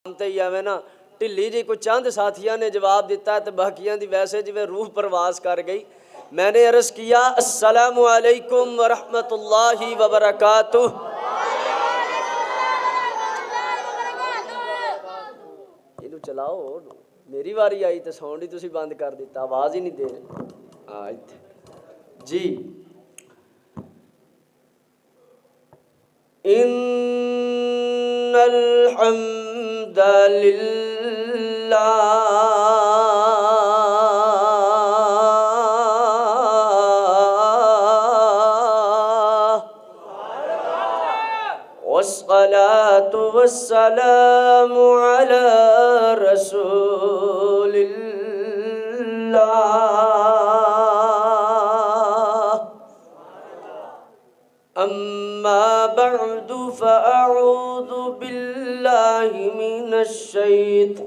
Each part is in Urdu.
تے ہی ایویں نا ਢਿੱਲੀ ਜੀ ਕੋਈ ਚੰਦ ਸਾਥੀਆਂ نے جواب دیتا ہے تو باقیاں دی ویسے جویں روح پرواز کر گئی. میں نے عرض کیا السلام علیکم ورحمۃ اللہ وبرکاتہ. یہ چلاؤ میری واری آئی تو ساؤنڈ ہی تسی بند کر دیتا آواز ہی نہیں دے رہے. جی ان الحمد للہ والصلاة والسلام على رسول الله. أما بعد فأعوذ بالله من الشيطان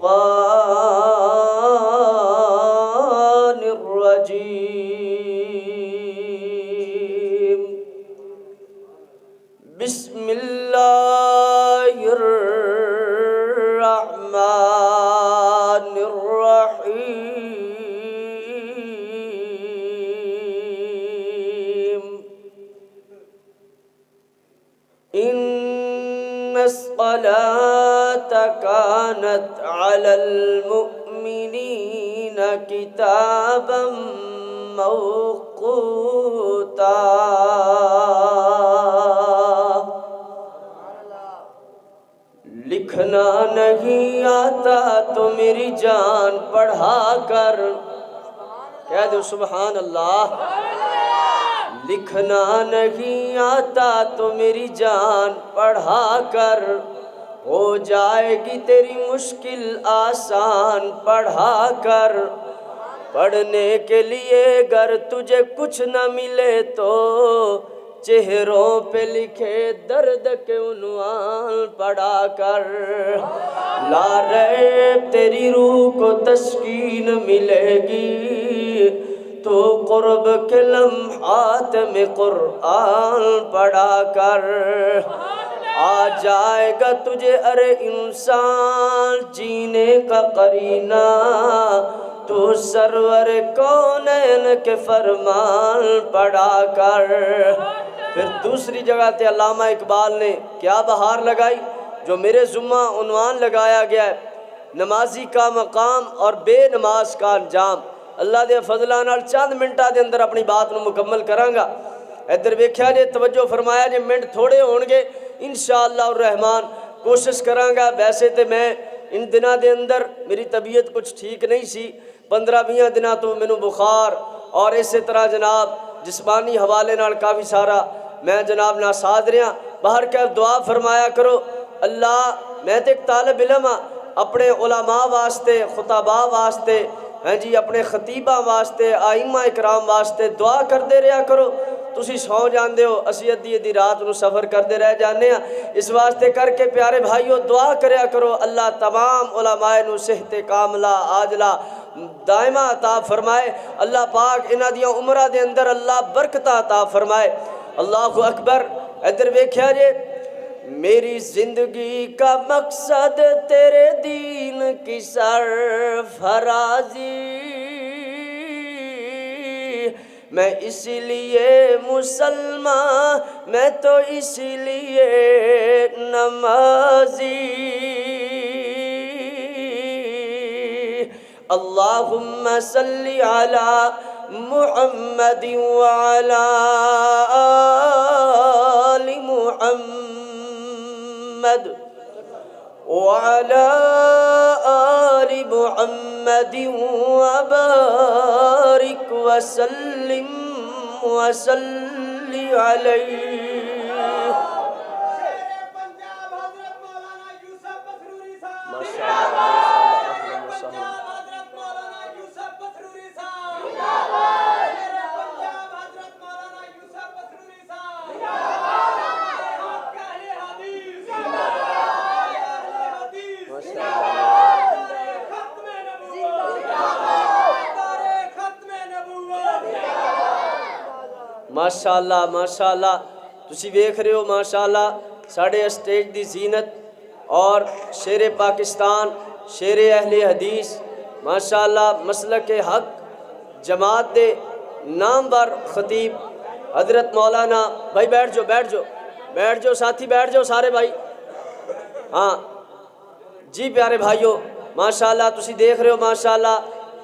الرجيم. بسم الله الرحمن الرحيم. إن الصلاة كانت على المؤمنين كتابا موقوتا. لکھنا نہیں آتا تو میری جان پڑھا کر کہہ دو سبحان اللہ. لکھنا نہیں آتا تو میری جان پڑھا کر ہو جائے گی تیری مشکل آسان پڑھا کر. پڑھنے کے لیے گر تجھے کچھ نہ ملے تو چہروں پہ لکھے درد کے عنوان پڑھا کر. لا ریب تیری روح کو تسکین ملے گی تو قرب کے لمحات میں قرآن پڑھا کر. آ جائے گا تجھے ارے انسان جینے کا قرینہ تو سرور کونین کے فرمان پڑھا کر. پھر دوسری جگہ تے علامہ اقبال نے کیا بہار لگائی جو میرے ذمہ عنوان لگایا گیا ہے نمازی کا مقام اور بے نماز کا انجام. اللہ دے فضلہ نال چند منٹاں دے اندر اپنی بات نو مکمل کراں گا. ادھر ویکھیا جے توجہ فرمایا جے منٹ تھوڑے ہون گے انشاءاللہ الرحمن کوشش کراں گا. ویسے تے میں ان دنوں دے اندر میری طبیعت کچھ ٹھیک نہیں سی 15-20 دنوں تو مینوں بخار اور اسی طرح جناب جسمانی حوالے نال کافی سارا میں جناب ناساز رہا. باہر کہ دعا فرمایا کرو اللہ میں تے ایک طالب علم ہاں اپنے علماء واسطے خطباء واسطے ہاں جی اپنے خطیباں واسطے آئمہ اکرام واسطے دعا کردے رہا کرو. تسی سو جاندے ہو اسی ادھی رات نو سفر کردے رہ جانے ہیں. اس واسطے کر کے پیارے بھائیو دعا کریا کرو اللہ تمام علماء نو صحت کاملہ عاجلہ دائمہ عطا فرمائے. اللہ پاک انہاں دیاں عمرہ دے اندر اللہ برکتہ عطا فرمائے. اللہ اکبر. ادھر ویکھیا جے میری زندگی کا مقصد تیرے دین کی سرفرازی میں اسی لیے مسلمان میں تو اسی لیے نمازی. اللہم صلی علی محمد وعلی آل محمد وعلى آل محمد وبارك وسلم وصل عليه. ماشاءاللہ ماشاءاللہ تسی ویکھ رہے ہو ماشاءاللہ ساڑھے اسٹیج دی زینت اور شیر پاکستان، شیر اہل حدیث، ماشاءاللہ مسلک حق جماعت دے نامور خطیب حضرت مولانا، بھائی بیٹھ جاؤ بیٹھ جاؤ بیٹھ جاؤ ساتھی، بیٹھ جاؤ سارے بھائی، ہاں جی پیارے بھائیو، ماشاءاللہ تسی دیکھ رہے ہو ماشاءاللہ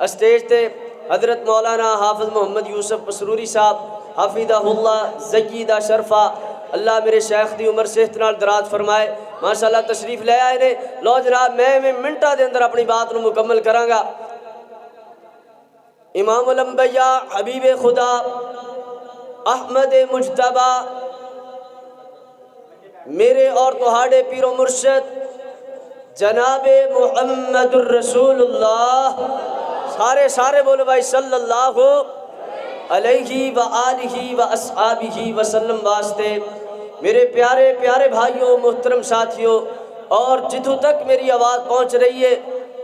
اسٹیج تے حضرت مولانا حافظ محمد یوسف پسروری صاحب حافظہ اللہ زیدہ شرفہ، اللہ میرے شیخ دی عمر صحت نال دراز فرمائے، ماشاءاللہ تشریف لے آئے نے۔ لو جناب میں منٹا دے اندر اپنی بات نو مکمل کراں گا۔ امام الانبیاء حبیب خدا احمد مجتبی میرے اور تہاڑے پیر و مرشد جناب محمد الرسول اللہ، سارے بولو بھائی صلی اللہ علیہ وآلہ واصحابہ وسلم واسطے، میرے پیارے پیارے بھائیوں، محترم ساتھیوں، اور جتوں تک میری آواز پہنچ رہی ہے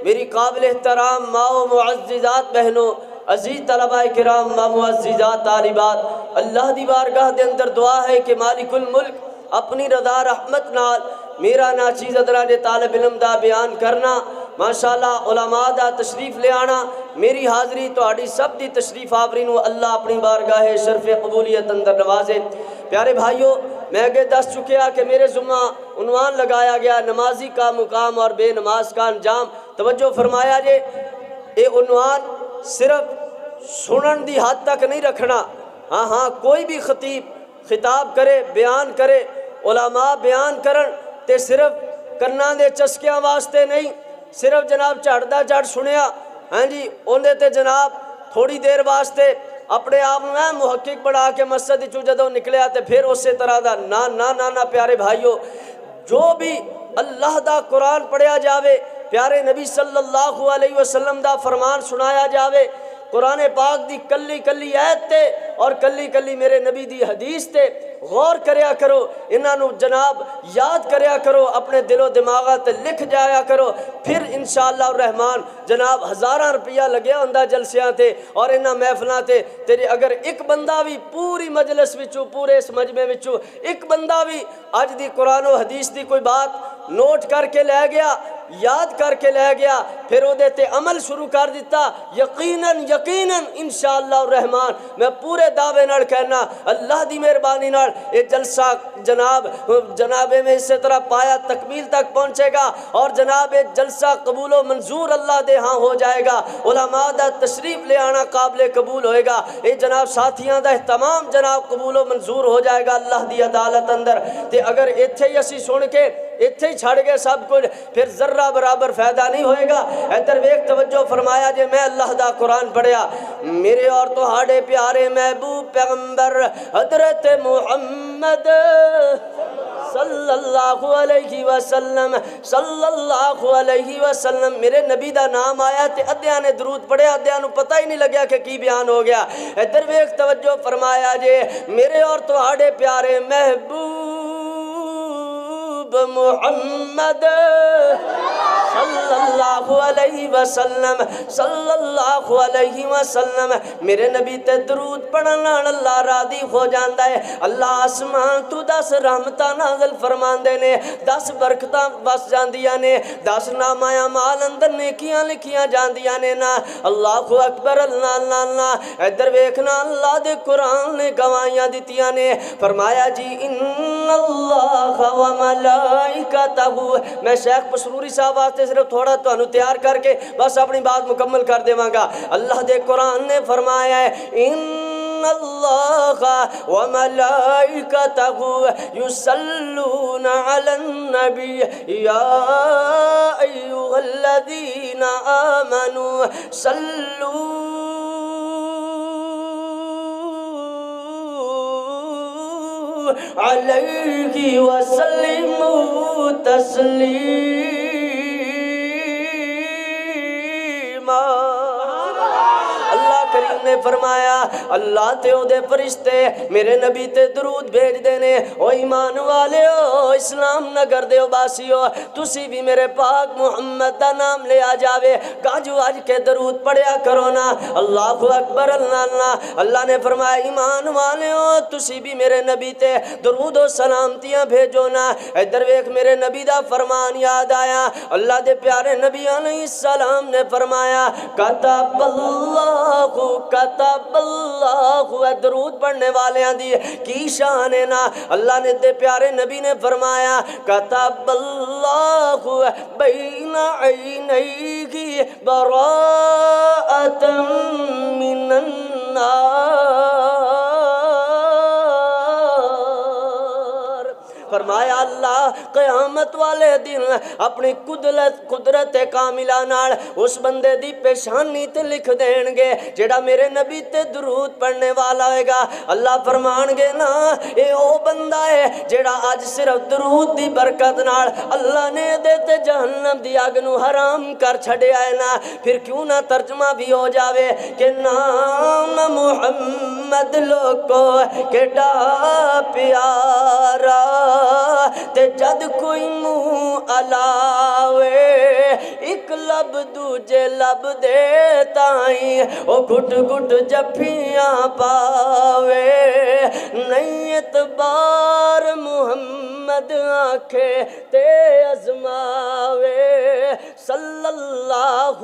میری قابل احترام ماں و معززات بہنوں، عزیز طلباء کرام، ماں معززات طالبات، اللہ دی بارگاہ دے اندر دعا ہے کہ مالک الملک اپنی رضا رحمت نال میرا ناچیز ادراج طالب علم دا بیان کرنا، ماشاءاللہ علماء دا تشریف لے آنا، میری حاضری تو آڑی سب دی تشریف آوری نو اللہ اپنی بارگاہ شرف قبولیت اندر نوازے۔ پیارے بھائیوں، میں آگے دس چکیا کہ میرے ذمہ عنوان لگایا گیا نمازی کا مقام اور بے نماز کا انجام۔ توجہ فرمایا جے، اے عنوان صرف سنن دی حد تک نہیں رکھنا، ہاں کوئی بھی خطیب خطاب کرے، بیان کرے، علماء بیان کرن تے صرف کناں دے چسکیاں واسطے نہیں، صرف جناب چڑھدا چڑھ سنیا، ہاں جی اوندے تے جناب تھوڑی دیر واسطے اپنے آپ میں محقق بڑھا کے مسجد چوں جدوں نکلیا تے پھر اسی طرح دا نہ پیارے بھائیو، جو بھی اللہ دا قرآن پڑھیا جاوے، پیارے نبی صلی اللہ علیہ وسلم دا فرمان سنایا جاوے، قرآن پاک دی کلی کلی آیت تے اور کلی کلی میرے نبی دی حدیث تے غور کریا کرو، انہاں نو جناب یاد کریا کرو، اپنے دل و دماغات تے لکھ جایا کرو، پھر انشاءاللہ الرحمن جناب ہزاراں روپیہ لگیا ہوندا جلسیاں تے اور انہاں محفلاں تے تیری اگر ایک بندہ بھی پوری مجلس وچوں، پورے اس مجمع وچوں ایک بندہ بھی اج دی قرآن و حدیث دی کوئی بات نوٹ کر کے لے گیا، یاد کر کے لے گیا، پھر او دے تے عمل شروع کر دیتا، یقیناً انشاءاللہ الرحمن میں پورے دعوے نال کہنا اللہ دی مہربانی نال یہ جلسہ جناب میں اسی طرح پایا تکمیل تک پہنچے گا اور جناب جلسہ قبول و منظور اللہ دے ہاں ہو جائے گا، علماء دا تشریف لے آنا قابل قبول ہوئے گا، یہ جناب ساتھیاں دا اہتمام جناب قبول و منظور ہو جائے گا اللہ دی عدالت اندر۔ تے اگر ایتھے ہی اسی سن کے ایتھے ہی چھڑ گئے سب کچھ، پھر ذرہ برابر فائدہ نہیں ہوئے گا۔ ادھر ویکھ توجہ فرمایا جے میں اللہ دا قرآن پڑھیا، میرے اور تہاڑے پیارے محبوب پیغمبر حضرت محمد صلی اللہ علیہ وسلم میرے نبی دا نام آیا تے ادھیاں نے درود پڑھیا، ادھیاں نو پتہ ہی نہیں لگیا کہ کی بیان ہو گیا۔ ادھر ویکھ توجہ فرمایا جے میرے اور تہاڑے پیارے محبوب محمد صلی اللہ علیہ وسلم میرے نبی تے درود پڑھن نال اللہ راضی ہو جاندا ہے، اللہ آسمان تو 10 رحمتاں نازل فرماندے نے، 10 برکتاں بس جاندیاں نے، 10 نامہ اعمال اندر نیکیاں لکھیاں جاندیاں نے نا، اللہ اکبر اللہ اللہ اللہ۔ ادھر ویکھنا اللہ دے قرآن نے گواہیاں دتیاں نے، فرمایا جی ان اللہ و ملائکتہ، میں شیخ پسروری صاحب واسطے صرف تھوڑا تانوں تیار کر کے بس اپنی بات مکمل کر دیواں گا۔ اللہ دے قرآن نے فرمایا ہے ان اللہ و ملائکتہ یصلون علی النبی یا ایھا الذین آمنوا صلوا علیہ وسلموا تسلیما۔ اللہ کریم نے فرمایا اللہ تے او دے فرشتے میرے نبی تے درود بھیج دینے او ایمان والے ہو اسلام نگر دے باسیو تسی بھی میرے پاک محمد دا نام لے آ جاوے گاجو آج کے درود پڑھیا کرو نا اللہ اکبر اللہ اللہ نے فرمایا ایمان والے ہو تسی بھی میرے نبی تے درود و سلامتیاں بھیجو نا ادھر ویکھ میرے نبی دا فرمان یاد آیا اللہ دے پیارے نبی علیہ السلام نے فرمایا کتب اللہ درود پڑھنے والے دی کی شان ہے نا اللہ نے دے پیارے نبی نے فرمایا کتب اللہ بین عینیہ براءۃ من فرمایا اللہ قیامت والے دن اپنی قدرت کاملہ نال اس بندے دی پیشانی تے لکھ دین گے جیڑا میرے نبی تے درود پڑھنے والا ہوئے گا اللہ فرمان گے نا اے او بندہ ہے جیڑا آج صرف درود دی برکت نال اللہ نے دیتے جہنم دی آگ نو حرام کر چھڑے آئے نا پھر کیوں نہ ترجمہ بھی ہو جاوے کہ نام محمد لوگو کیڑا پیارا تے جد کوئی منہ علاوے ایک لب دوجے لب دے تائیں او گھٹ گھٹ جفیاں پاوے نہیں اعتبار محمد آنکھے تے ازماوے صلی اللہ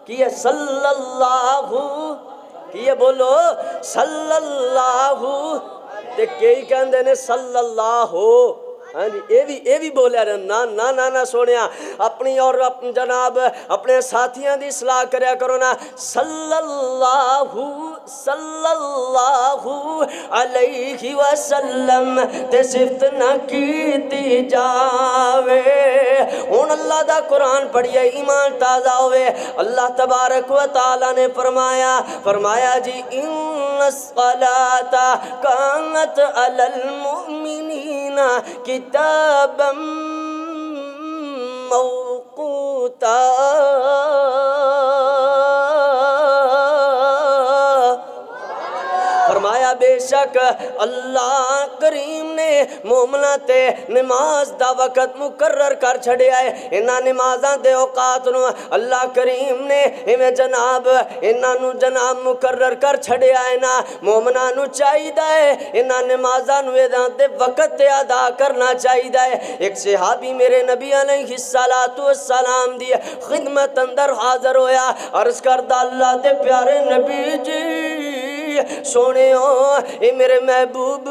کیے صلی اللہ کیے بولو صلی اللہ تے کئی کہندے نے صلی اللہ ہو ہاں جی اے بھی بولیا رہا نا سونیا اپنی اور جناب اپنے ساتھیاں دی اصلاح کریا کرو نا صلی اللہ علیہ وسلم تے صفت نہ کیتی جاوے ہن اللہ دا قرآن پڑھیے ایمان تازہ ہوئے اللہ تبارک و تعالی نے فرمایا جی ان الصلاۃ کانت علی المؤمنین کتابا موقوتا فرمایا بے شک اللہ کریم نے مومنہ تے نماز دا وقت مقرر کر چھڑے آئے انہاں نمازاں دے اوقات نو اللہ کریم نے ہمیں انہاں نو جناب مقرر کر چھڑے آئے نا مومنہ نو چاہی دائے انہاں نمازاں نو دے وقت تے ادا کرنا چاہی دائے ایک صحابی میرے نبی علیہ السلام دی خدمت اندر حاضر ہویا عرض کردہ اللہ دے پیارے نبی جی سونے ہو اے میرے محبوب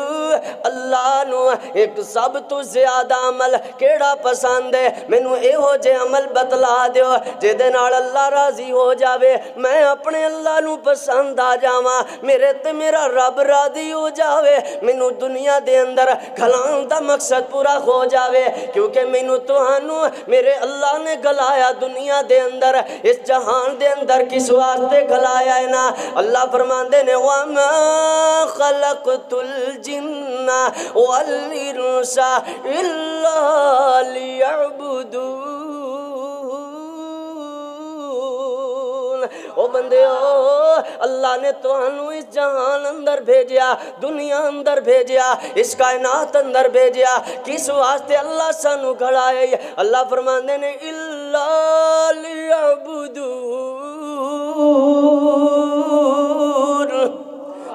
اللہ نو ایک سب تو زیادہ عمل کیڑا پسند ہے مینوں اے ہو جے عمل بتلا دیو جے دے نال اللہ راضی ہو جاوے میں اپنے اللہ نو پسند آ جاواں میرے تے میرا رب راضی ہو جاوے مینوں دنیا دے اندر گھلان دا مقصد پورا ہو جاوے کیونکہ مینوں تہانوں میرے اللہ نے گلایا دنیا دے اندر اس جہان دے اندر کس واسطے گلایا ہے نا اللہ فرماندے نے وَمَا خَلَقْتُ الْجِنَّ وَالْإِنسَ إِلَّا لِيَعْبُدُونَ او بندے ہو اللہ نے تانوں اس جہان اندر بھیجیا دنیا اندر بھیجیا اس کائنات اندر بھیجیا کس واسطے اللہ سانو گھڑائے اللہ فرماندے نے إِلَّا لِيَعْبُدُونَ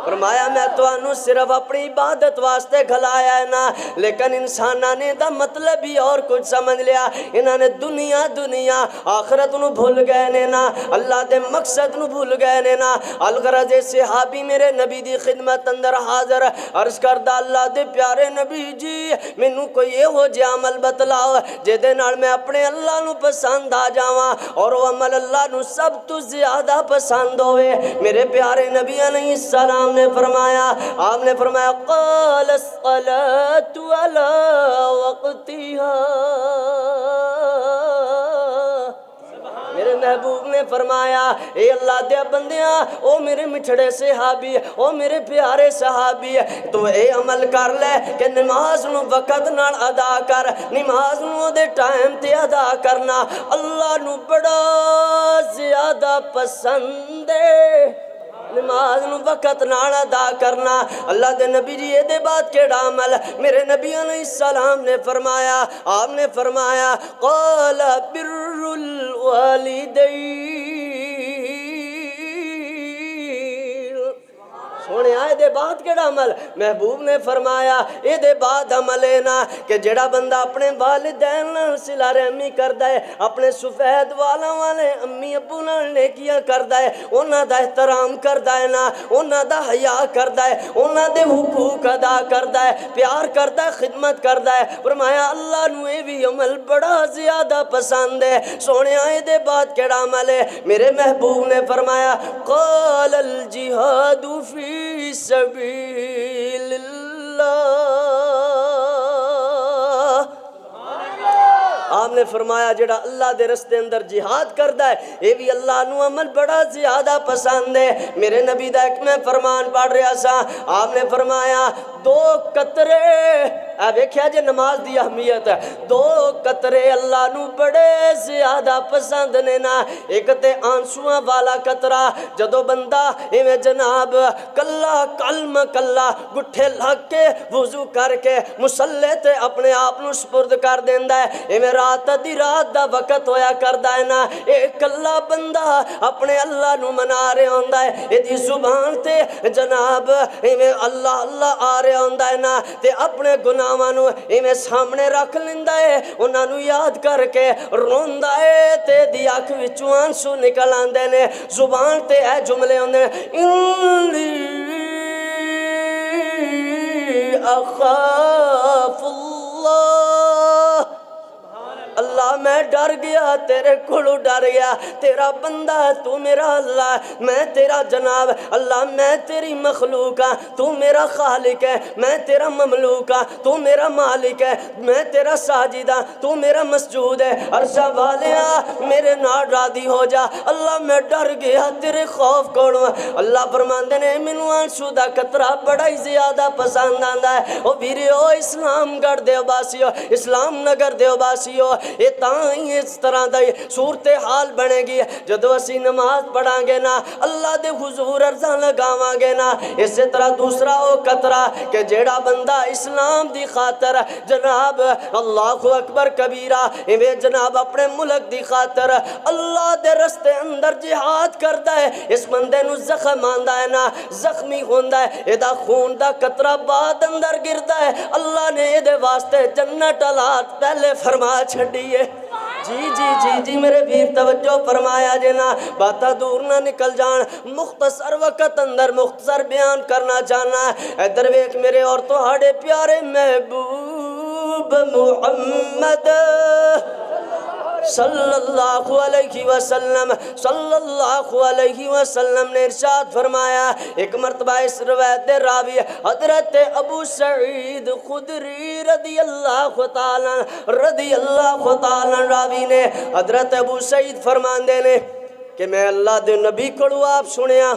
فرمایا میں توانوں صرف اپنی عبادت واسطے گھلایا ہے نا لیکن انسانہ نے دا مطلب ہی اور کچھ سمجھ لیا انہوں نے دنیا آخرت نو بھول گئے نے نا اللہ دے مقصد نو بھول گئے نے نا الغرض صحابی میرے نبی دی خدمت اندر حاضر عرض کردہ اللہ دے پیارے نبی جی مینوں کوئی یہ ہو جے عمل بتلاؤ جے دے نال میں اپنے اللہ نو پسند آ جاواں اور وہ عمل اللہ نو سب تو زیادہ پسند ہوئے میرے پیارے نبی علیہ السلام نے فرمایا آپ نے فرمایا قال الصلاة على وقتها میرے محبوب نے فرمایا اے اللہ دے بندیاں او میرے مٹھڑے صحابی او میرے پیارے صحابی تو اے عمل کر لے کہ نماز نو وقت نال ادا کر نماز نو دے ٹائم تے ادا کرنا اللہ نو بڑا زیادہ پسند ہے نماز نو وقت نال ادا کرنا اللہ دے نبی جی یہ دے بعد کیڑا عمل میرے نبی علیہ السلام نے فرمایا آپ نے فرمایا قال بر الوالدین سونے آئے دے بعد کیڑا عمل محبوب نے فرمایا اے دے بعد عمل ہے نا کہ جڑا بندہ اپنے والدین صلہ رحمی کردا ہے اپنے سفید والا والے امی ابو نال نیکیاں کردا ہے انہاں دا احترام کردا ہے نا انہاں دا حیا کردا ہے انہاں دے حقوق ادا کردا ہے پیار کردا ہے خدمت کردا ہے فرمایا اللہ نو اے بھی عمل بڑا زیادہ پسند ہے سونے آئے دے بعد کیڑا عمل ہے میرے محبوب نے فرمایا قال الجہاد فی سبیل اللہ آپ نے فرمایا جڑا اللہ دے رستے اندر جہاد کردا ہے یہ بھی اللہ نو عمل بڑا زیادہ پسند ہے میرے نبی دا ایک میں فرمان پڑھ رہا سا آپ نے فرمایا دو قطرے دیکھیا جے نماز دی اہمیت ہے دو قطرے اللہ نو بڑے زیادہ پسند نے نا ایک تے آنسواں والا قطرہ جدو بندہ ایویں جناب کلا کلم کلا گٹھے لگ کے وضو کر کے مصلی تے اپنے آپ نو سپرد کر دیندا ہے ایویں رات دی رات دا وقت ہویا کردا ہے نا اے کلا بندہ اپنے اللہ نو منا رہا ہوندا ہے ایدی زبان تے جناب ایویں اللہ اللہ آ رہا ہوندا ہے نا تے اپنے گناہاں نو ایویں سامنے رکھ لیندا ہے انہاں نو یاد کر کے روندا ہے تے دی اکھ وچوں آنسو نکل آندے نے زبان تے اے جملے ہوندے انی اخاف اللہ اللہ میں ڈر گیا تیرے کھڑو ڈر گیا تیرا بندہ تو میرا اللہ میں تیرا جناب اللہ میں تیری مخلوق ہاں تو میرا خالق ہے میں تیرا مملوک ہاں تو میرا مالک ہے میں تیرا ساجد ہاں تو میرا مسجود ہے عرشہ والیاں میرے نال راضی ہو جا اللہ میں ڈر گیا تیرے خوف کھڑو اللہ فرماندے نے مینوں آنسو دا قطرہ بڑا ہی زیادہ پسند آندا ہے او ویریو اسلام گڑھ دیوباسیو اسلام نگر دیوباسیو یہ تائیں اس طرح دا صورتحال بنے گی جدو اسی نماز پڑھاں گے نا اللہ دے حضور عرضاں لگاواں گے نا اسی طرح دوسرا او قطرہ کہ جیڑا بندہ اسلام دی خاطر جناب اللہ اکبر کبیرہ ایویں جناب اپنے ملک دی خاطر اللہ دے رستے اندر جہاد کردا ہے اس بندے نو زخم آندا ہے نا زخمی ہوندا ہے ایدا خون دا قطرہ بعد اندر گردا ہے اللہ نے دے واسطے جنت اللہ پہلے فرما چھڈی ہے جی میرے بھیر توجہ فرمایا جنا باتاں دور نہ نکل جان مختصر وقت اندر مختصر بیان کرنا چاہنا ہے ادھر ویکھ میرے اور تہاڈے پیارے محبوب محمد صلی اللہ علیہ وسلم نے ارشاد فرمایا ایک مرتبہ اس روایت دے راوی حضرت ابو سعید خدری رضی اللہ تعالیٰ راوی نے حضرت ابو سعید فرماندے نے کہ میں اللہ دے نبی کڑو آپ سنیا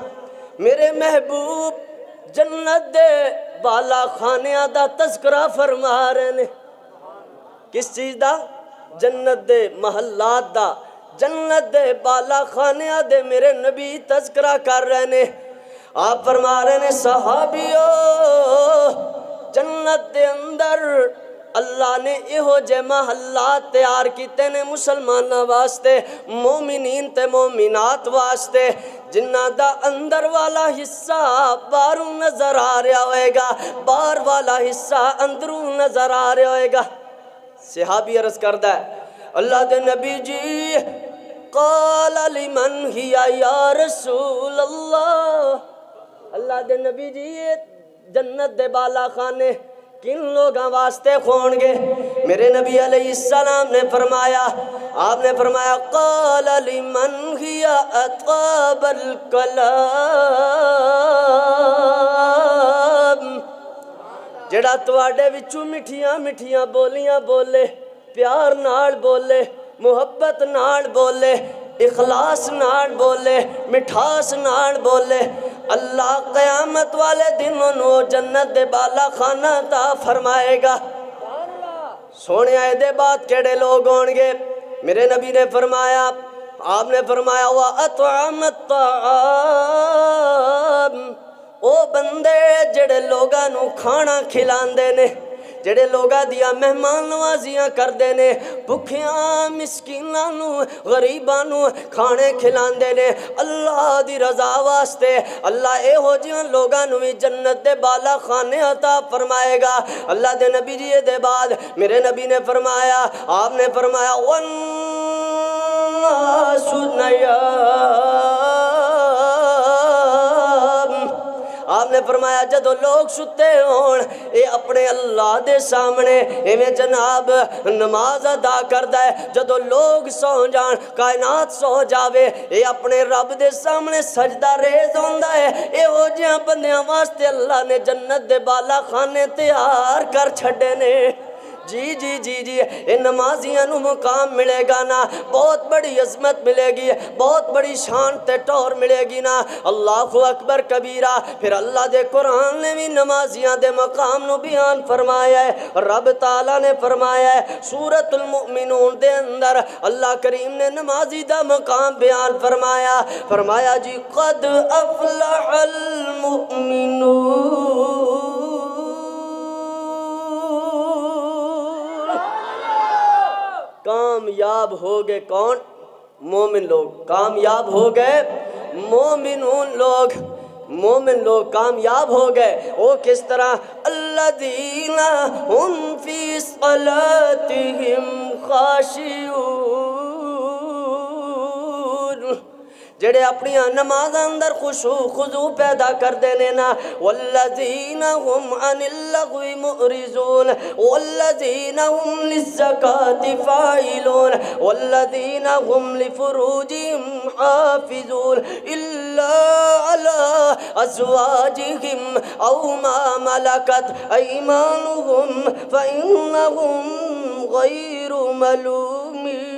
میرے محبوب جنت دے بالا خانیاں دا تذکرہ فرما رہے نے کس چیز دا جنت دے محلات دا جنت دے بالا خانیاں دے میرے نبی تذکرہ کر رہے نے آپ فرما رہے نے صحابیو جنت دے اندر اللہ نے ایہو جے محلات تیار کیتے نے مسلمانہ واسطے مومنین تے مومنات واسطے جنہ دا اندر والا حصہ باروں نظر آ رہا ہوئے گا بار والا حصہ اندروں نظر آ رہا ہوئے گا صحابی عرض کردہ ہے اللہ دے نبی جی قال لمن ہی یا رسول اللہ دے نبی جی جنت دے بالا خانے کن لوگاں واسطے کھون گے میرے نبی علیہ السلام نے فرمایا آپ نے فرمایا قال لمن ہی اطاب الکلام جڑا تواڈے وچوں مٹھیاں مٹھیاں بولیاں بولے پیار نال بولے محبت نال بولے اخلاص نال بولے مٹھاس نال بولے اللہ قیامت والے دن انہوں جنت دے بالا خانہ عطا فرمائے گا سونے آئے دے بات کیڑے لوگ ہونگے میرے نبی نے فرمایا آپ نے فرمایا وَأَطْعَمَ الطَّعَامِ، او بندے جڑے لوگاں نو کھانا کھلاندے نے، جڑے لوگاں دیا مہمان نوازیاں کردے نے، بھکھیاں مسکیناں نو غریباں نو کھانے کھلاندے نے اللہ دی رضا واسطے، اللہ اے ہو جیاں لوگاں نو بھی جنت دے بالا خانے عطا فرمائے گا۔ اللہ دے نبی جی دے بعد میرے نبی نے فرمایا، آپ نے فرمایا وَالنَّاسُ نِيَامٌ، آپ نے فرمایا جدو لوگ ستے ہون اے اپنے اللہ دے سامنے ایویں جناب نماز ادا کردا ہے، جدو لوگ سو جان کائنات سو جاوے اے اپنے رب دے سامنے سجدہ ریز ہوندا ہے۔ اے ہو جہاں بندیاں واسطے اللہ نے جنت دے بالا خانے تیار کر چھڑے نے۔ جی جی جی جی اے نمازیاں نو مقام ملے گا نا، بہت بڑی عظمت ملے گی، بہت بڑی شان تے ٹور ملے گی نا۔ اللہ اکبر کبیرہ۔ پھر اللہ دے قرآن نے بھی نمازیاں دے مقام نو بیان فرمایا ہے۔ رب تعالیٰ نے فرمایا ہے سورۃ المؤمنون دے اندر اللہ کریم نے نمازی دا مقام بیان فرمایا، فرمایا جی قد افلح المؤمنون، کامیاب ہو گئے کون؟ مومن لوگ۔ کامیاب ہو گئے مومنون لوگ، مومن لوگ کامیاب ہو گئے۔ وہ کس طرح؟ الذین هم فی صلاتہم خاشعون، جڑے اپنی نماز اندر خشوع خضوع پیدا کر دینے نا۔ والذین هم عن اللغو معرضون، والذین هم للزکاة فاعلون، والذین هم لفروجهم حافظون الا على ازواجهم او ما ملكت ایمانهم فانهم غیر ملومین۔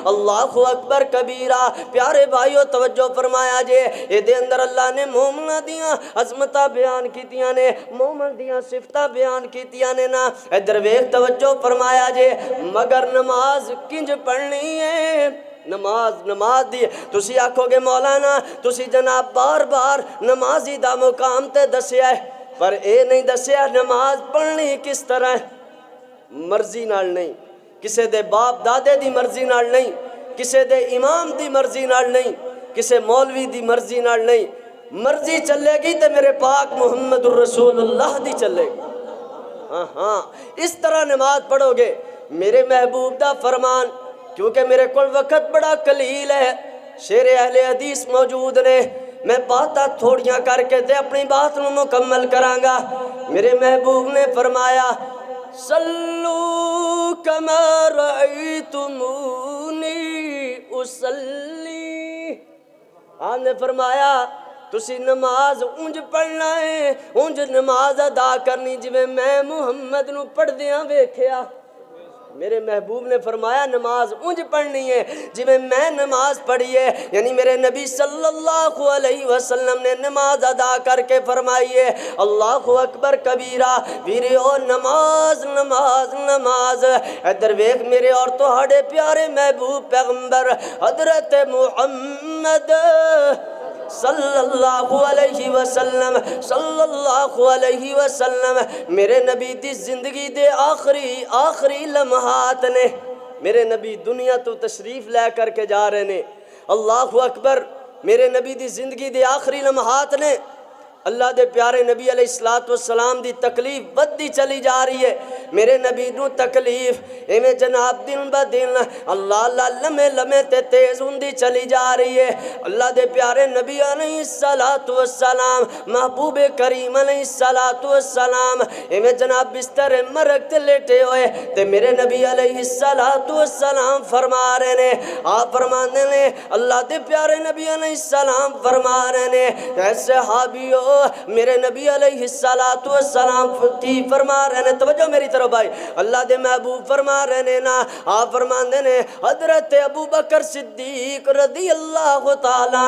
اللہ اکبر کبیرہ۔ پیارے بھائیو توجہ فرمایا جے، اے دے اندر اللہ نے مومنہ دیاں عظمتہ بیان کیتیاں نے، مومن دیاں صفتہ بیان کیتیاں نے نا۔ ادھر ویکھ توجہ فرمایا جے، مگر نماز کنج پڑھنی ہے؟ نماز دی تسی آکھو گے مولانا تسی جناب بار بار نمازی دا مقام تے دسیا ہے، پر اے نہیں دسیا نماز پڑھنی کس طرح ہے؟ مرضی نال نہیں، کسے دے باپ دادے دی مرضی نال نہیں، کسے دے امام دی مرضی نال نہیں، کسے مولوی دی مرضی نال نہیں۔ مرضی چلے گی تے میرے پاک محمد الرسول اللہ دی چلے گی۔ ہاں اس طرح نماز پڑھو گے۔ میرے محبوب دا فرمان، کیونکہ میرے کل وقت بڑا قلیل ہے، شیر اہل حدیث موجود نے، میں باتاں تھوڑیاں کر کے تے اپنی بات نو مکمل کرانگا۔ میرے محبوب نے فرمایا صلو کما رأیتمونی اصلی، آپ نے فرمایا تسی نماز اونج پڑھنا ہے، اونج نماز ادا کرنی جویں میں محمد نو پڑھ دیاں ویکھیا۔ میرے محبوب نے فرمایا نماز اونج پڑھنی ہے جویں میں نماز پڑھی ہے، یعنی میرے نبی صلی اللہ علیہ وسلم نے نماز ادا کر کے فرمائی ہے۔ اللہ اکبر کبیرہ۔ ویریو نماز نماز نماز۔ ادھر ویکھ میرے اور تہاڈے پیارے محبوب پیغمبر حضرت محمد صلی اللہ علیہ وسلم، صلی اللہ علیہ وسلم میرے نبی دی زندگی دے آخری لمحات نے، میرے نبی دنیا تو تشریف لے کر کے جا رہے نے۔ اللہ اکبر۔ میرے نبی دی زندگی دے آخری لمحات نے، اللہ دے پیارے نبی علیہ السلام دی تکلیف بدی چلی جا رہی ہے۔ میرے نبی نو تکلیف ایویں جناب دن با دن اللہ لمحے لمحے تے تیز ہوندی چلی جا رہی ہے۔ اللہ دے پیارے نبی علیہ السلام، محبوب کریم علیہ السلام ایویں جناب بستر مرگ تے لیٹے ہوئے تے میرے نبی علیہ السلام فرما رہے نے، آپ فرمانے نے، اللہ دے پیارے نبی علیہ السلام فرما رہے نے، اے صحابیو میرے نبی علیہ السلام کی فرما رہے نے، توجہ میری طرف بھائی، اللہ دے محبوب فرما رہے نے نا، آپ فرمان دے نے حضرت ابو بکر صدیق رضی اللہ تعالیٰ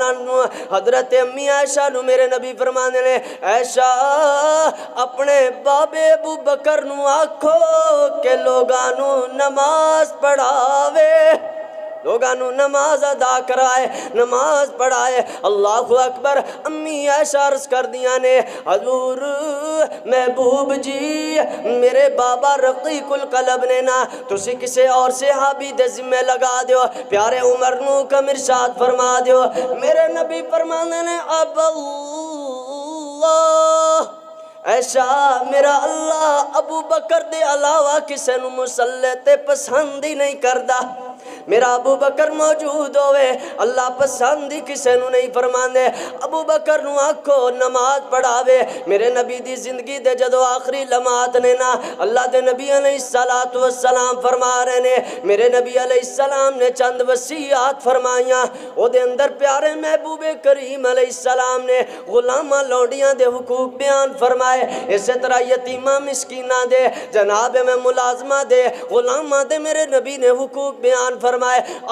عنہ، حضرت امی عائشہ نو میرے نبی فرمان دے نے عائشہ اپنے بابے ابو بکر نو آکھو کہ لوگانو نماز پڑھاوے، لوگانو نماز ادا کرائے، نماز پڑھائے۔ اللہ اکبر۔ امی عائشہ عرض کر دیا نے حضور محبوب جی میرے بابا رقیق القلب نے نا تسی کسے اور صحابی دے ذمہ لگا دیو، پیارے عمر نو کم ارشاد فرما دیو۔ میرے نبی فرمانے نے اب اللہ ایشا میرا اللہ ابو بکر دے علاوہ کسے نو مسلح تے پسند ہی نہیں کردہ، میرا ابو بکر موجود ہوئے اللہ پسند ہی کسے نو نہیں فرماندے، ابو بکر نو آکھو نماز پڑھاوے۔ میرے نبی دی زندگی دے جدو آخری لمحات نے نا اللہ دے نبی علیہ السلام فرما رہے نے، میرے نبی علیہ السلام نے چند وصیات فرمائیاں، او دے اندر پیارے محبوب کریم علیہ السلام نے غلامہ لوڈیاں دے حقوق بیان فرمائے، اسی طرح یتیمہ مسکینہ دے جناب میں ملازمہ دے غلامہ دے میرے نبی نے حقوق بیان فرمائے۔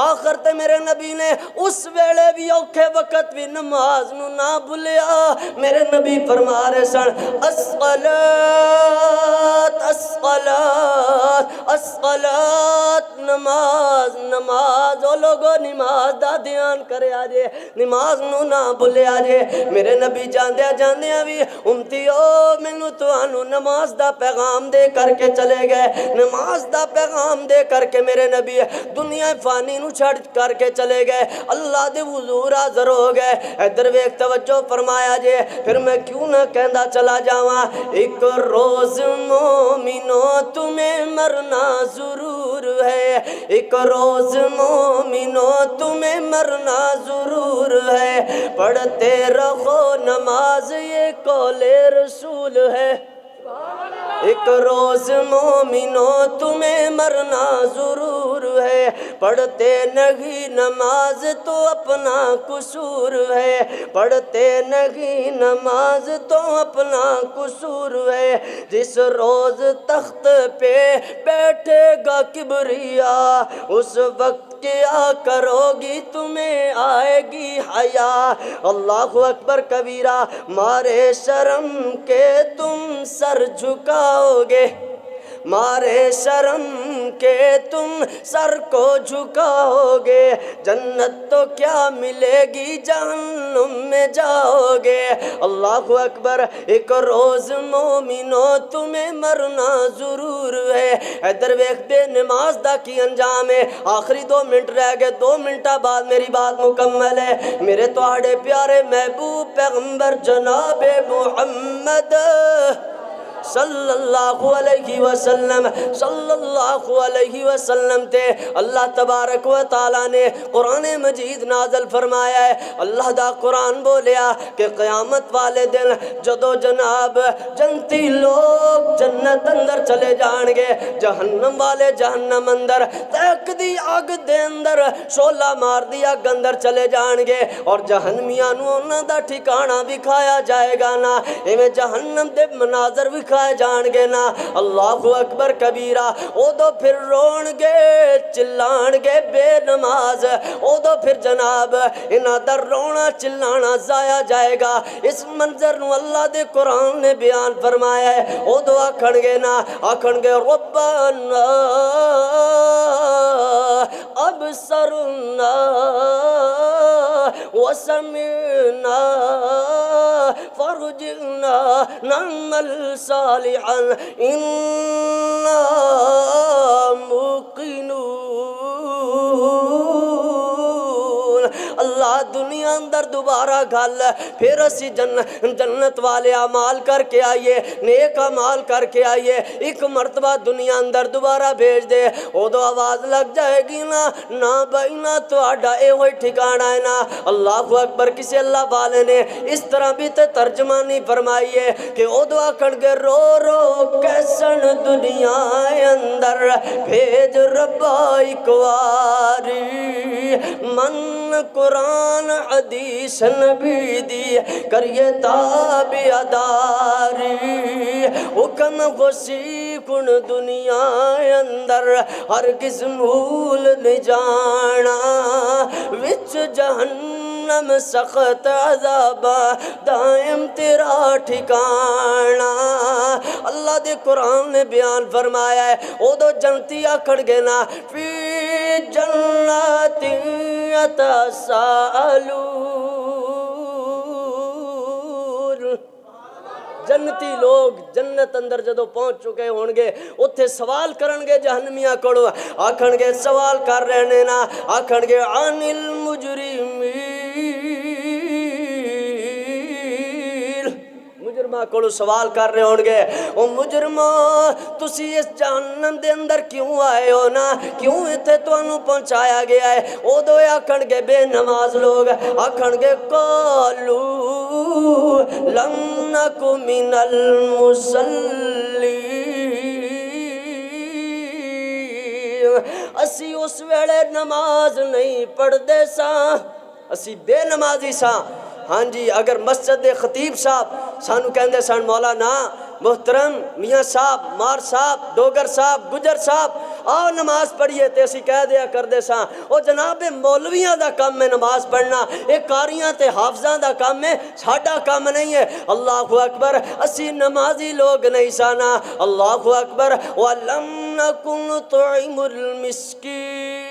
آخر تے میرے نبی نے اس ویلے بھی اوکھے وقت بھی نماز نو نہ بھولیا، میرے نبی فرما رہے سن الصلاة الصلاة الصلاة، نماز نماز، او لوگو نماز دا دھیان کرے آجے، نماز نو نہ بھولے آجے۔ میرے نبی جاندیا جاندیا بھی امتیو منو تو آنو نماز دا پیغام دے کر کے چلے گئے، نماز دا پیغام دے کر کے میرے نبی دنیا فانی نو چھڑ کر کے چلے گئے، اللہ دے حضور حاضر ہو گئے۔ ادھر ایک توجہ فرمایا جے، پھر میں کیوں نہ کہندا چلا جاواں، ایک روز مومنو تمہیں مرنا ضرور ہے، ایک روز مومنو تمہیں مرنا ضرور ہے، پڑھتے رہو نماز یہ قول رسول ہے، ایک روز مومنو تمہیں مرنا ضرور ہے، پڑھتے نہیں نماز تو اپنا قصور ہے، پڑھتے نہیں نماز تو اپنا قصور ہے، جس روز تخت پہ بیٹھے گا کبریا اس وقت کیا کرو گی تمہیں آئے گی حیا، اللہ اکبر کبیرہ، مارے شرم کے تم سر جھکاؤ گے، مارے شرم کے تم سر کو جھکاؤ گے، جنت تو کیا ملے گی جہنم میں جاؤ گے، اللہ اکبر۔ ایک روز مومنو تمہیں مرنا ضرور ہے۔ ادھر ویکھ دے نماز دا کی انجام ہے، آخری 2 منٹ رہ گئے، 2 منٹہ بعد میری بات مکمل ہے۔ میرے تواڈے پیارے محبوب پیغمبر جناب محمد صلی اللہ علیہ وسلم تے اللہ تبارک و تعالیٰ نے قرآن مجید نازل فرمایا ہے۔ اللہ دا قرآن بولیا کہ قیامت والے دن جدو جناب جنتی لوگ جنت اندر چلے جان گے، جہنم والے جہنم اندر، تیک دی آگ دے اندر شولہ مار دی آگ اندر چلے جان گے، اور جہنمیاں نو انہاں دا ٹھکانہ دکھایا جائے گا نا، ایویں جہنم دے مناظر دکھائے جان گے نا، اللہ اکبر کبیرہ۔ او دو پھر رون گے چلان گے بے نماز، او دو پھر جناب انہاں دا رونا چلانا ضائع جائے گا۔ اس منظر نو اللہ دے قرآن نے بیان فرمایا ہے۔ او دو آکھن گے نا، آکھن گے ربنا ابصرنا وسمعنا فرجعنا نعمل صالحا انا موقنون۔ اللہ دنیا اندر دوبارہ گھل پھر اسی جنت والے اعمال کر کے آئیے، نیک اعمال کر کے آئیے، ایک مرتبہ دنیا اندر دوبارہ بھیج دے، او دو آواز لگ جائے گی نا، نا بھائی نا تو آڈا اے ہوئی ٹھکانہ ہے نا۔ اللہ اکبر۔ کسی اللہ والے نے اس طرح بھی تے ترجمانی فرمائی ہے کہ او دعا کھڑ گے رو رو کیسن دنیا اندر بھیج ربا ایک واری، من قرآن قرآن حدیث نبی دی کریے تابعداری حکم غسی کن دنیا اندر ہرگز بھول نہیں جانا وچ جہنم سخت عذاب دائم تیرا ٹھکانا اللہ دے قرآن نے بیان فرمایا ہے او دو جنتی آکھڑ گے نا فی جنات یتساءلون جنتی لوگ جنت اندر جدو پہنچ چکے ہونگے اتھے سوال کرنگے جہنمیاں کڑو آکھنگے سوال کر رہنے نا آکھنگے عن المجرمین مجرمہ کڑو سوال کر رہے ہونگے او مجرمہ تسی اس جہنم دے اندر کیوں آئے ہو نا کیوں اتھے تو انہوں پہنچایا گیا ہے او دو آکھنگے بے نماز لوگ آکھنگے قالو لم نک من المصلین اسی اس ویلے نماز نہیں پڑھ دے ساں اسی بے نمازی ساں ہاں جی اگر مسجد خطیب صاحب سانو کہندے سان مولانا محترم میاں صاحب مار صاحب ڈوگر صاحب گجر صاحب آؤ نماز پڑھیے تے اسی کہہ دیا کر دے ساں او جناب مولویاں دا کام میں نماز پڑھنا ایک قاریاں تے حافظاں دا کام میں ساڈا کام نہیں ہے اللہ اکبر اسی نمازی لوگ نہیں سانا اللہ اکبر وَلَمْ نَكُنْ نُطْعِمُ الْمِسْكِينَ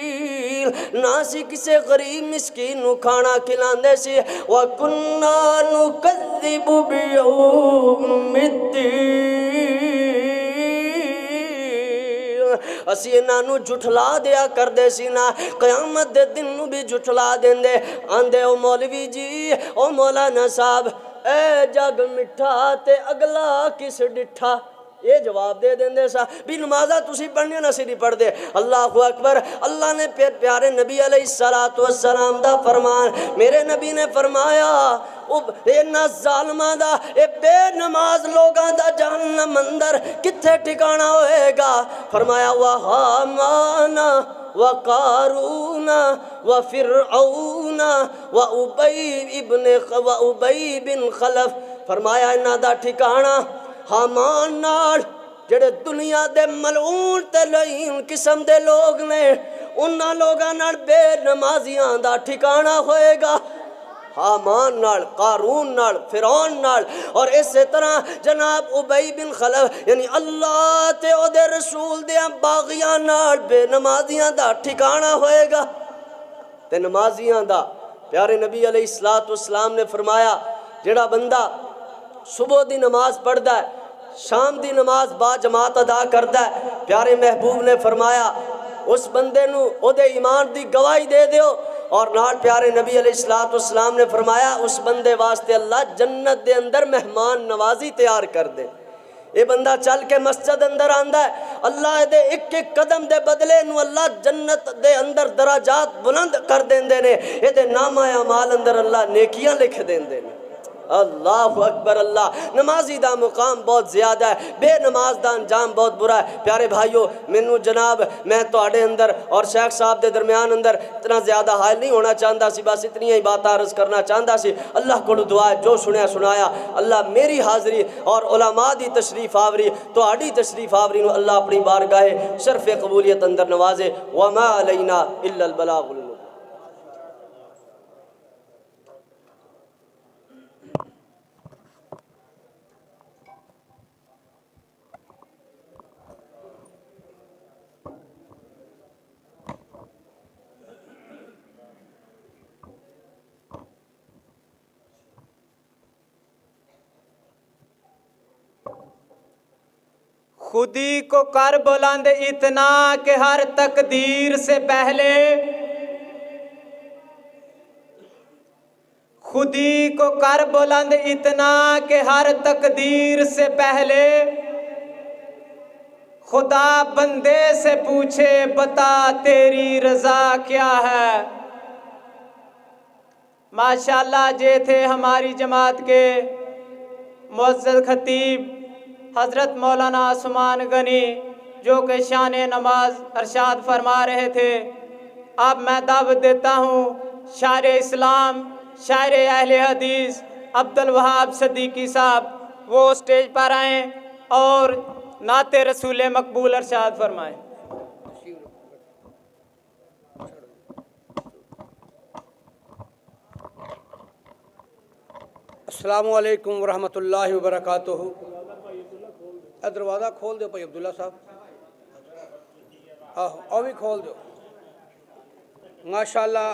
نہ سی کسے غریب مسکین نو کھانا کھلاندے سی وَكُنَّا نُكَذِّبُ بِيَوْمِ الدِّينِ اسی انہاں نو جھٹلا دیا کر دے سی نا قیامت دے دن نو بھی جھٹلا دیں دے آندے او مولوی جی او مولانا صاحب اے جگ مٹھا تے اگلا کس ڈٹھا یہ جواب دے دیں دے سا بھی نمازہ تسی پڑھنے نہ سی نہیں پڑھ دے اللہ اکبر اللہ نے پیارے نبی علیہ السلام دا فرمان میرے نبی نے فرمایا اینا ظالمہ دا اے بے نماز لوگاں دا جہنم اندر کتھے ٹھکانا ہوئے گا فرمایا وَحَامَانَ وَقَارُونَ وَفِرْعَوْنَ وَأُبَيْ بن خلف فرمایا انہا دا ٹھکانا حامان نال جڑے دنیا دے ملعون تے لعین قسم دے لوگ نے انہاں لوگاں نال بے نمازیاں دا ٹھکانا ہوئے گا حامان نال قارون نال فرعون نال اور اسی طرح جناب ابی بن خلف یعنی اللہ تے او دے رسول دیاں باغیاں نال بے نمازیاں دا ٹھکانا ہوئے گا تے نمازیاں دا پیارے نبی علیہ السلام نے فرمایا جڑا بندہ صبح دی نماز پڑھدا ہے شام دی نماز با جماعت ادا کردا ہے پیارے محبوب نے فرمایا اس بندے نو او دے ایمان دی گواہی دے دیو اور نال پیارے نبی علیہ السلام نے فرمایا اس بندے واسطے اللہ جنت دے اندر مہمان نوازی تیار کر دے یہ بندہ چل کے مسجد اندر آندہ ہے اللہ دے ایک ایک قدم دے بدلے نو اللہ جنت دے اندر درجات بلند کر دیں دے نے یہ دے نامہ اعمال اندر اللہ نیکیاں لکھ دیں دے نے اللہ اکبر اللہ نمازی دا مقام بہت زیادہ ہے بے نماز دا انجام بہت برا ہے پیارے بھائیو منو جناب میں تو آڑے اندر اور شیخ صاحب دے درمیان اندر اتنا زیادہ حائل نہیں ہونا چاہندہ سی بس اتنی ہی بات عرض کرنا چاہندہ سی اللہ کو دعا ہے جو سنایا اللہ میری حاضری اور علماء دی تشریف آوری تو آڑی تشریف آوری نو اللہ اپنی بارگاہ شرف قبولیت اندر نوازے وما علینا الا البلاغ المبین خودی کو کر بلند اتنا کہ ہر تقدیر سے پہلے خودی کو کر بلند اتنا کہ ہر تقدیر سے پہلے خدا بندے سے پوچھے بتا تیری رضا کیا ہے ماشاءاللہ یہ تھے ہماری جماعت کے معزز خطیب حضرت مولانا عثمان غنی جو کہ شان نماز ارشاد فرما رہے تھے اب میں دعوت دیتا ہوں شاعر اسلام شاعر اہل حدیث عبد الوہاب صدیقی صاحب وہ اسٹیج پر آئیں اور نعت رسول مقبول ارشاد فرمائیں۔ السلام علیکم ورحمۃ اللہ وبرکاتہ۔ دروازہ کھول دو بھائی عبداللہ صاحب، اور بھی کھول دو ماشاءاللہ۔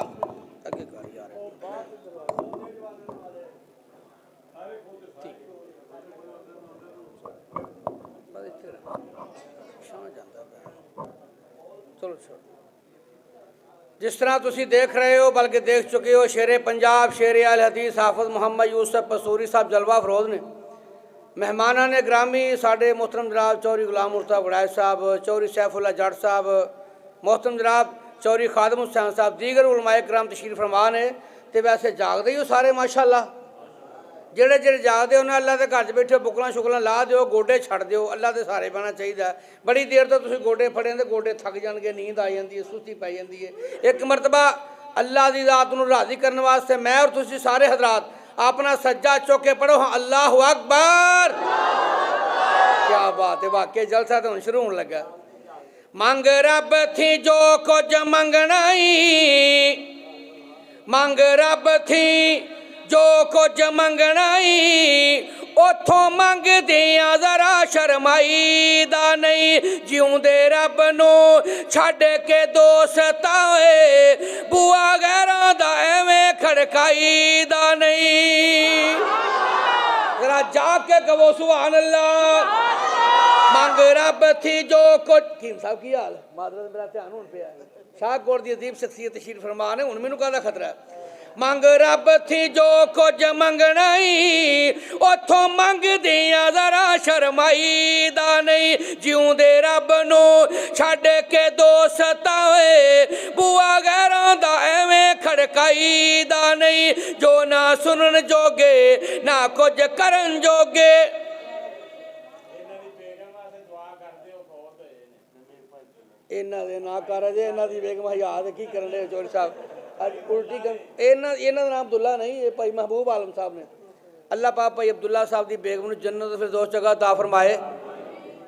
چلو جس طرح تسی دیکھ رہے ہو بلکہ دیکھ چکے ہو، شیر پنجاب شیر اہل حدیث حافظ محمد یوسف پسوری صاحب جلوہ فروز نے مہمانان گرامی ساڈے محترم جناب چوہدری غلام مرتضیٰ وڑائچ صاحب، چوہدری سیف اللہ جٹ صاحب، محترم جناب چوہدری خادم حسین صاحب، دیگر علماء کرام تشریف فرما نے۔ تے ویسے جاگدے ہی ہو سارے ماشاءاللہ، جڑے جڑے جاگدے انہیں اللہ دے گھر بیٹھے بکلاں شکلاں لا دیو، گوڈے چھڑ دیو، اللہ دے سارے بہنا چاہیے۔ بڑی دیر تو تسی گوڈے پھڑے تے گوڈے تھک جان گے، نیند آ جاندی ہے، سستی پی جاندی ہے۔ ایک مرتبہ اللہ دی ذات نوں راضی کرنے واسطے میں اور تسی سارے حضرات اپنا سجدہ چوک کے پڑھو، ہاں اللہ اکبر۔ کیا بات ہے، واقعی جلسہ تو شروع ہونے لگا۔ مانگ رب تھی جو کچھ منگنائی، مانگ رب تھی جو کچھ منگنائی، اتھوں منگ دیاں ذرا شرمائی دا نہیں، جیوں دے رب نو چھڑ کے دوست آئے، بوا غیراں دا ایویں کھڑکائی دا نہیں۔ ذرا جا کے کہو سبحان اللہ۔ مانگ رب تھی جو کچھ، کیم صاحب کی حال ہے؟ معذرت میرا دھیان ہون پہ آئے، شاہ گور دی عظیم شخصیت تشریف فرما نے، ان میں نو کہا خطرہ ہے۔ مانگ رب تھی جو کچھ منگنائی، اتھوں منگ دیاں ذرا شرمائی دا نہیں، جیوں دے رب نو چھڑ کے دوست آئے، بوا غیراں دا ایویں کھڑکائی دا نہیں، جو نہ سنن جوگے نہ کچھ کرن جوگے۔ اینا دے نا کر دے، اینا دی بیگم حیات کی کرن دے چوہدری صاحب آج الٹی کر، اینا دا نام عبداللہ نہیں، یہ بھائی محبوب عالم صاحب نے۔ اللہ پاک بھائی عبداللہ صاحب دی بیگم نے جنت فردوس جگہ عطا فرمائے،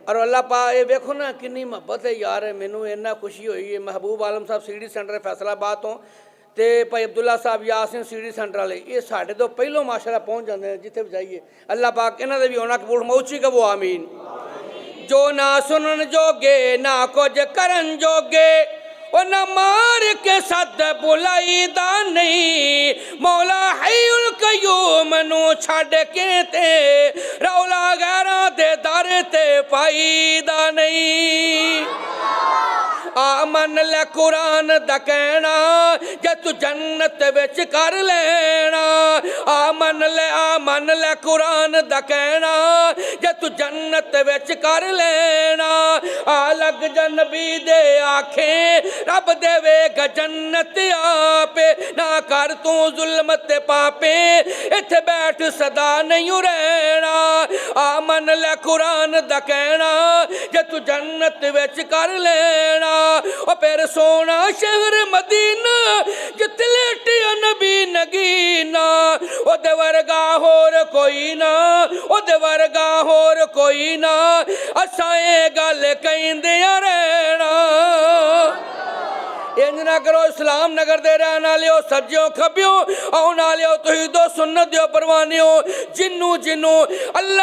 اور اللہ پاک یہ دیکھو نا کنی محبت ہے یار، مینوں اینا خوشی ہوئی ہے۔ محبوب عالم صاحب سی ڈی سینٹر فیصل آباد تو تے بھائی عبداللہ صاحب یاسین سی ڈی سینٹر والے، یہ ساڈے تو پہلو ماشاءاللہ پہنچ جاندے ہیں جتھے بھی جائیے۔ اللہ پاک انہاں دے بھی ہونا قبول موچی کا وہ آمین۔ جو نہ سنن جوگے نہ کچھ کرن جوگے، وہ نہ مار کے صد بلائی دا نہیں، مولا حی القیوم نو چھڑ کے تے رولا غیراں دے در تے پائی دا نہیں۔ آمن لے قرآن دا کہنا جے تو جنت وچ کر لینا، آمن لے قرآن دا کہنا جے تو جنت وچ کر لینا، آ لگ جنبی دے آنکھیں رب دے وے گا جنت آپے، نہ کر تو ظلمت پاپے اتھے بیٹھ صدا نہیں رہنا، آمن لے قرآن دا کہنا جے تو جنت وچ کر لینا، اور پھر سونا شہر مدینہ جت لیٹیا نبی نگینا، او دے ورگا ہور کوئی نہ، او دے ورگا ہور کوئی نہ، اسائیں گل کہندیاں رہنا۔ انج نہ کرو اسلام نگر دے رہن والےو، سجیوں کھبیوں آن والےو، توحید و سنت دیو پروانیو، جنوں اللہ